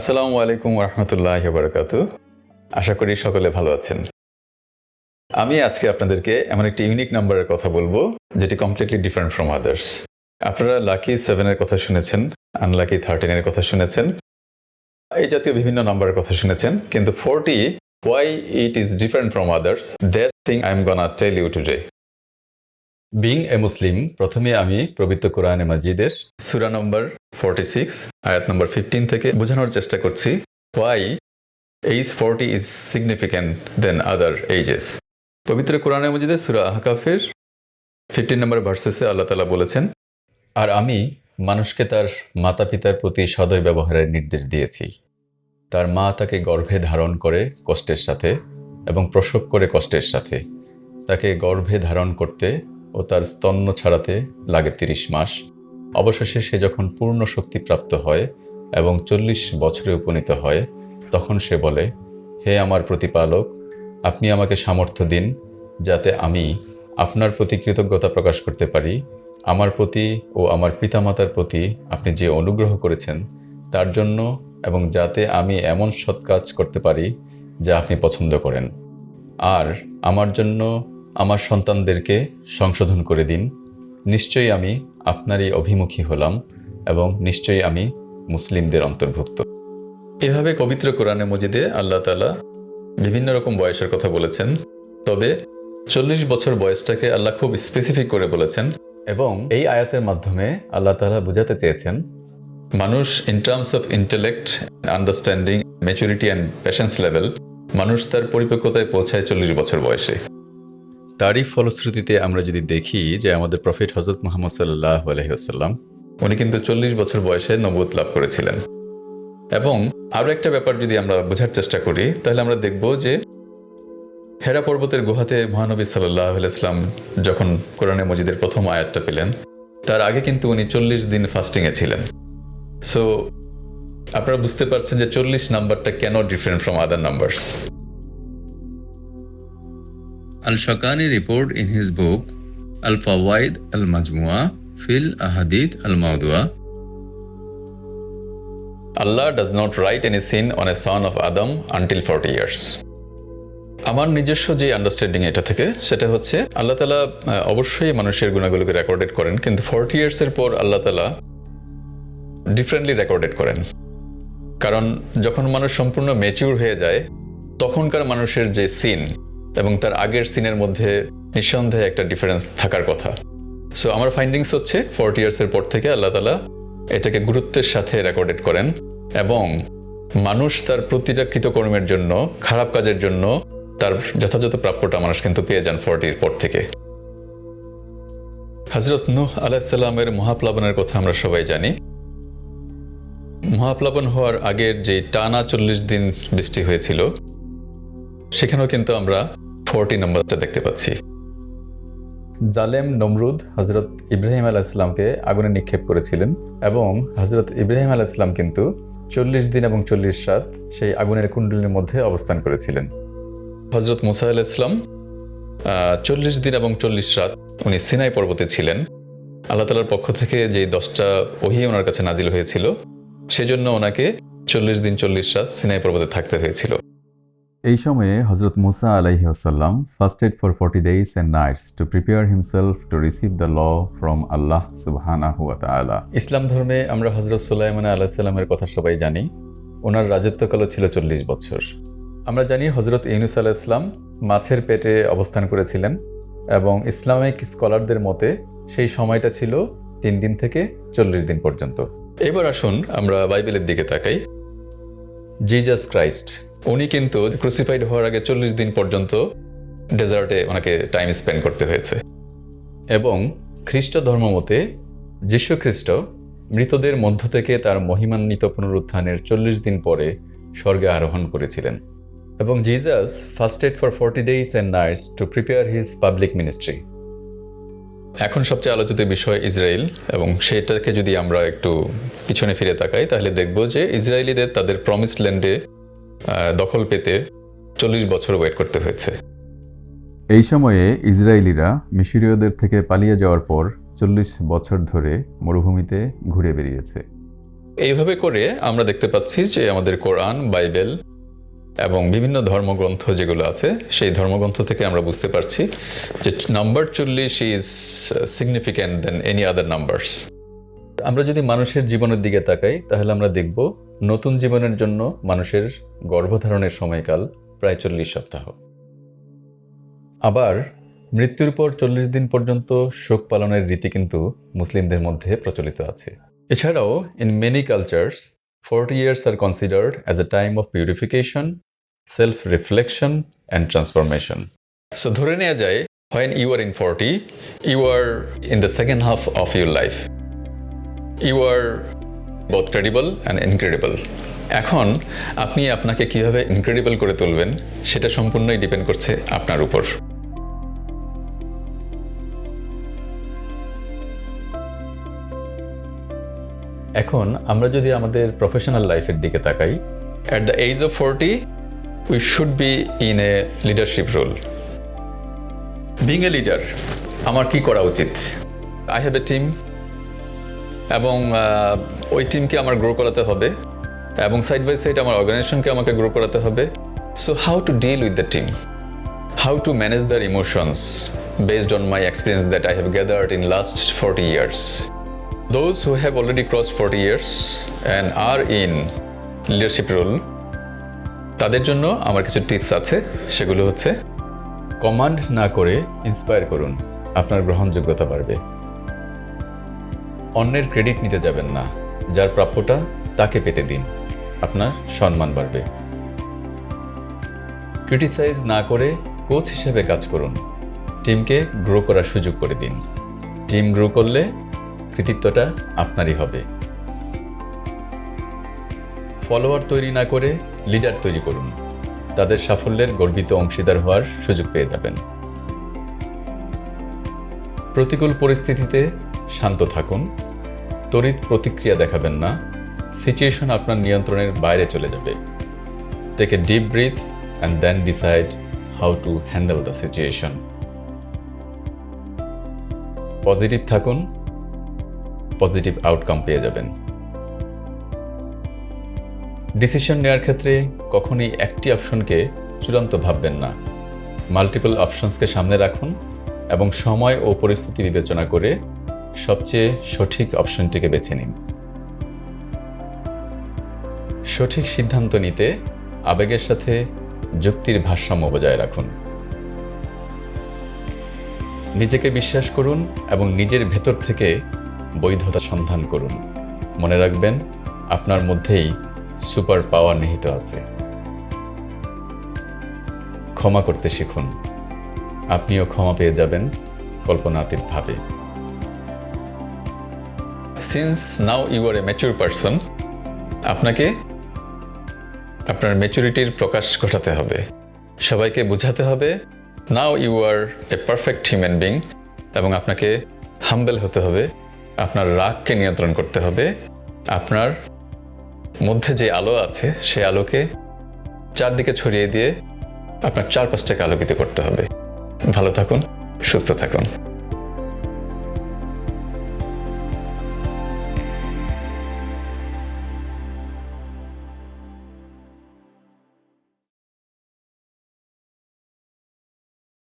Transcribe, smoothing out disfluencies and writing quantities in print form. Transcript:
আসসালামু আলাইকুম রহমতুল্লাহ বারাকাতু। আশা করি সকলে ভালো আছেন। আমি আজকে আপনাদেরকে এমন একটি ইউনিক নাম্বারের কথা বলবো যেটি কমপ্লিটলি ডিফারেন্ট ফ্রম আদার্স। আপনারা লাকি 7-এর কথা শুনেছেন, আনলাকি 13-এর কথা শুনেছেন, এই জাতীয় বিভিন্ন নাম্বারের কথা শুনেছেন, কিন্তু 40 why it is different from others, that thing I'm gonna tell you today. Being a Muslim, প্রথমে আমি পবিত্র কোরআনে মাজিদের সূরা নম্বর 46 আয়াত নম্বর 15 থেকে বোঝানোর চেষ্টা করছি why age 40 is significant than other ages. পবিত্র কোরআনে মাজিদের সূরা আহকাফের 15 নম্বর ভার্সেসে আল্লাহ তাআলা বলেছেন, আর আমি মানুষকে তার মাতা পিতার প্রতি সদয় ব্যবহারের নির্দেশ দিয়েছি। তার মা তাকে গর্ভে ধারণ করে কষ্টের সাথে এবং প্রসব করে কষ্টের সাথে। তাকে গর্ভে ধারণ করতে ও তার স্তন্য ছাড়াতে লাগে 30 মাস। অবশেষে সে যখন পূর্ণ শক্তিপ্রাপ্ত হয় এবং 40 বছরে উপনীত হয়, তখন সে বলে, হে আমার প্রতিপালক, আপনি আমাকে সামর্থ্য দিন যাতে আমি আপনার প্রতি কৃতজ্ঞতা প্রকাশ করতে পারি। আমার প্রতি ও আমার পিতামাতার প্রতি আপনি যে অনুগ্রহ করেছেন তার জন্য, এবং যাতে আমি এমন সৎ কাজ করতে পারি যা আপনি পছন্দ করেন। আর আমার জন্য আমার সন্তানদেরকে সংশোধন করে দিন। নিশ্চয়ই আমি আপনারই অভিমুখী হলাম এবং নিশ্চয়ই আমি মুসলিমদের অন্তর্ভুক্ত। এভাবে পবিত্র কোরআনে মজিদে আল্লাহ তাআলা বিভিন্ন রকম বয়সের কথা বলেছেন, তবে 40 বছর বয়সটাকে আল্লাহ খুব স্পেসিফিক করে বলেছেন, এবং এই আয়াতের মাধ্যমে আল্লাহ তাআলা বোঝাতে চেয়েছেন মানুষ in terms of intellect, understanding, maturity and patience level, মানুষ তার পরিপক্কতায় পৌঁছায় 40 বছর বয়সে। তারই ফলশ্রুতিতে আমরা যদি দেখি যে আমাদের প্রফেট হযরত মুহাম্মদ সাল্লাল্লাহু আলাইহি ওয়াসাল্লাম উনি কিন্তু 40 বছর বয়সে নবুয়ত লাভ করেছিলেন। এবং আরও একটা ব্যাপার যদি আমরা বোঝার চেষ্টা করি, তাহলে আমরা দেখব যে হেরা পর্বতের গুহাতে মহানবী সাল্লাল্লাহু আলাইহি ওয়াসাল্লাম যখন কোরআনে মজিদের প্রথম আয়াতটা পেলেন, তার আগে কিন্তু উনি 40 দিন ফাস্টিংয়ে ছিলেন। সো আপনারা বুঝতে পারছেন যে 40 নাম্বারটা কেন different from other numbers. Al-Shawkani report in his book Al-Fawaid Al-Majmu'a Fil Ahadith Al-Mawdu'a, Allah does not write any sin on a son of Adam until 40 years. আমার নিজস্ব যে আন্ডারস্ট্যান্ডিং এটা থেকে, সেটা হচ্ছে আল্লাহ তাআলা অবশ্যই মানুষের গুনাহগুলোকে রেকর্ডেড করেন, কিন্তু 40 ইয়ার্সের পর আল্লাহ তাআলা ডিফারেন্টলি রেকর্ডেড করেন। কারণ যখন মানুষ সম্পূর্ণ ম্যাচিউর হয়ে যায়, তখনকার মানুষের যে সিন এবং তার আগের সিনের মধ্যে নিঃসন্দেহে একটা ডিফারেন্স থাকার কথা। সো আমার ফাইন্ডিংস হচ্ছে 40 ইয়ার্সের পর থেকে আল্লাহ তাআলা এটাকে গুরুত্বের সাথে রেকর্ডেড করেন, এবং মানুষ তার প্রতিটা কৃতকর্মের জন্য, খারাপ কাজের জন্য তার যথাযথ প্রাপ্যটা মানুষ কিন্তু পেয়ে যান 40-র পর থেকে। হযরত নূহ আলাইহিস সালামের মহাপ্লাবনের কথা আমরা সবাই জানি। মহাপ্লাবন হওয়ার আগের যে টানা 40 দিন বৃষ্টি হয়েছিল, সেখানেও কিন্তু আমরা 40 নাম্বারটা দেখতে পাচ্ছি। জালেম নমরুদ হযরত ইব্রাহিম আলাইহিস সালামকে আগুনে নিক্ষেপ করেছিলেন, এবং হযরত ইব্রাহিম আলাইহিস সালাম কিন্তু 40 দিন এবং 40 রাত সেই আগুনের কুণ্ডলীর মধ্যে অবস্থান করেছিলেন। হযরত মুসা আলাইহিস সালাম 40 দিন এবং 40 রাত উনি সিনাই পর্বতে ছিলেন। আল্লাহ তাআলার পক্ষ থেকে যে 10টা ওহী ওনার কাছে নাজিল হয়েছিল, সেজন্য ওনাকে 40 দিন 40 রাত সিনাই পর্বতে থাকতে হয়েছিল। এই সময়ে হযরত মুসা আলাইহি ওয়াসাল্লাম ফাস্টেড for 40 days and nights to prepare himself to receive the law from Allah subhanahu wa ta'ala. ইসলাম ধর্মে আমরা হযরত সুলাইমান আলাইহিস সালামের কথা সবাই জানি। ওনার রাজত্বকালও ছিল 40 বছর। আমরা জানি হযরত ইউনূস আলাইহিস সালাম মাছের পেটে অবস্থান করেছিলেন, এবং ইসলামিক স্কলারদের মতে সেই সময়টা ছিল 3 দিন থেকে 40 দিন পর্যন্ত। এবার আসুন আমরা বাইবেলের দিকে তাকাই। জিজাস ক্রাইস্ট উনি কিন্তু ক্রুসিফাইড হওয়ার আগে 40 দিন পর্যন্ত ডেজার্টে ওনাকে টাইম স্পেন্ড করতে হয়েছে, এবং খ্রিস্ট ধর্মমতে যীশু খ্রিস্ট মৃতদের মধ্য থেকে তার মহিমান্বিত পুনরুত্থানের 40 দিন পরে স্বর্গে আরোহণ করেছিলেন, এবং Jesus ফাস্টেড for 40 days and nights to prepare his public ministry. এখন সবচেয়ে আলোচিত বিষয় ইসরায়েল, এবং সেটাকে যদি আমরা একটু পিছনে ফিরে তাকাই, তাহলে দেখব যে ইসরায়েলিদের তাদের প্রমিসড ল্যান্ডে দখল পেতে 40 বছর ওয়েট করতে হয়েছে। এই সময়ে ইসরায়েলিরা মিশরীয়দের থেকে পালিয়ে যাওয়ার পর 40 বছর ধরে মরুভূমিতে ঘুরে বেরিয়েছে। এইভাবে করে আমরা দেখতে পাচ্ছি যে আমাদের কোরআন, বাইবেল এবং বিভিন্ন ধর্মগ্রন্থ যেগুলো আছে সেই ধর্মগ্রন্থ থেকে আমরা বুঝতে পারছি যে number 40 is significant than any other numbers. আমরা যদি মানুষের জীবনের দিকে তাকাই তাহলে আমরা দেখব নতুন জীবনের জন্য মানুষের গর্ভধারণের সময়কাল প্রায় 40 সপ্তাহ। আবার মৃত্যুর পর 40 দিন পর্যন্ত শোক পালনের রীতি কিন্তু মুসলিমদের মধ্যে প্রচলিত আছে। এছাড়াও in many cultures 40 years are considered as a time of purification, self-reflection and transformation. So ধরে নেওয়া যায় when you are in 40, you are in the second half of your life. You are both credible and incredible. এখন আপনি আপনাকে কিভাবে incredible করে তুলবেন সেটা সম্পূর্ণই ডিপেন্ড করছে আপনার উপর। এখন আমরা যদি আমাদের প্রফেশনাল লাইফের দিকে তাকাই, at the age of 40 we should be in a leadership role. Being a leader, আমার কি করা উচিত? I have a team এবং ওই টিমকে আমার গ্রো করাতে হবে এবং সাইড বাই সাইড আমার অর্গানাইজেশনকে আমাকে গ্রো করাতে হবে। So how to deal with the team, how to manage their emotions based on my experience that I have gathered in last 40 years. Those who have already crossed 40 years and are in leadership role, তাদের জন্য আমার কিছু tips আছে। সেগুলো হচ্ছে, command না করে inspire করুন, আপনার গ্রহণযোগ্যতা বাড়বে। অন্যের ক্রেডিট নিতে যাবেন না, যার প্রাপ্যটা তাকে পেতে দিন, আপনার সম্মান বাড়বে। ক্রিটিসাইজ না করে কোচ হিসেবে কাজ করুন, টিমকে গ্রো করার সুযোগ করে দিন। টিম গ্রো করলে কৃতিত্বটা আপনারই হবে। ফলোয়ার তৈরি না করে লিডার তৈরি করুন, তাদের সাফল্যের গর্বিত অংশীদার হওয়ার সুযোগ পেয়ে যাবেন। প্রতিকূল পরিস্থিতিতে শান্ত থাকুন, তড়িৎ প্রতিক্রিয়া দেখাবেন না, সিচুয়েশন আপনার নিয়ন্ত্রণের বাইরে চলে যাবে। Take a deep breath and then decide how to handle the situation. Positive থাকুন, পজিটিভ আউটকাম পেয়ে যাবেন। ডিসিশন নেওয়ার ক্ষেত্রে কখনোই একটি অপশনকে চূড়ান্ত ভাববেন না, মাল্টিপল অপশনসকে সামনে রাখুন এবং সময় ও পরিস্থিতি বিবেচনা করে সবচেয়ে সঠিক অপশনটিকে বেছে নিন। সঠিক সিদ্ধান্ত নিতে আবেগের সাথে যুক্তির ভারসাম্য বজায় রাখুন। নিজেকে বিশ্বাস করুন এবং নিজের ভেতর থেকে বৈধতা সন্ধান করুন। মনে রাখবেন, আপনার মধ্যেই সুপার পাওয়ার নিহিত আছে। ক্ষমা করতে শিখুন, আপনিও ক্ষমা পেয়ে যাবেন কল্পনাতীতভাবে। Since now you are a mature person, আপনাকে আপনার ম্যাচুরিটির প্রকাশ ঘটাতে হবে, সবাইকে বোঝাতে হবে now you are a perfect human being, এবং আপনাকে হাম্বেল হতে হবে, আপনার রাগকে নিয়ন্ত্রণ করতে হবে, আপনার মধ্যে যে আলো আছে সেই আলোকে চারদিকে ছড়িয়ে দিয়ে আপনার চারপাশটাকে আলোকিত করতে হবে। ভালো থাকুন, সুস্থ থাকুন।